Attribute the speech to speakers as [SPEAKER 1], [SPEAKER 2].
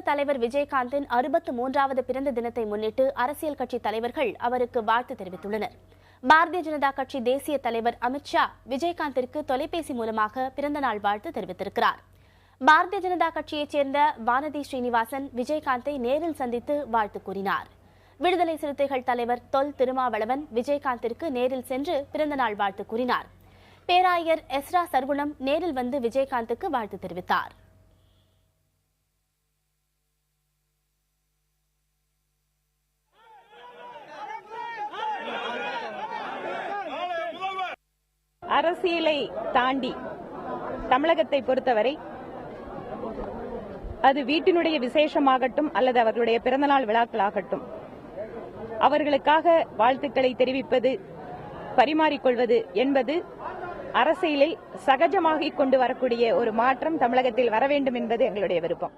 [SPEAKER 1] தலைவர் விஜயகாந்தின் 63வது பிறந்த தினத்தை முன்னிட்டு அரசியல் கட்சி தலைவர்கள் அவருக்கு வாழ்த்து தெரிவித்துள்ளனர். பாரதிய ஜனதா கட்சி தேசிய தலைவர் அமித் ஷா விஜயகாந்திற்கு தொலைபேசி மூலமாக பிறந்தநாள் வாழ்த்து தெரிவித்திருக்கிறார். பாரதிய ஜனதா கட்சியைச் சேர்ந்த வானதி ஸ்ரீனிவாசன் விஜயகாந்தை நேரில் சந்தித்து வாழ்த்து கூறினார். விடுதலை சிறுத்தைகள் தலைவர் தொல் திருமாவளவன் விஜயகாந்திற்கு நேரில் சென்று பிறந்தநாள் வாழ்த்து கூறினார். பேராயர் எஸ்ரா சர்குணம் நேரில் வந்து விஜயகாந்துக்கு வாழ்த்து தெரிவித்தார்.
[SPEAKER 2] அரசியலை தாண்டி தமிழகத்தை பொறுத்தவரை அது வீட்டினுடைய விசேஷமாகட்டும் அல்லது அவர்களுடைய பிறந்தநாள் விழாக்களாகட்டும், அவர்களுக்காக வாழ்த்துக்களை தெரிவிப்பது, பரிமாறிக்கொள்வது என்பது அரசியலில் சகஜமாகிக் கொண்டு வரக்கூடிய ஒரு மாற்றம் தமிழகத்தில் வர வேண்டும் என்பது எங்களுடைய விருப்பம்.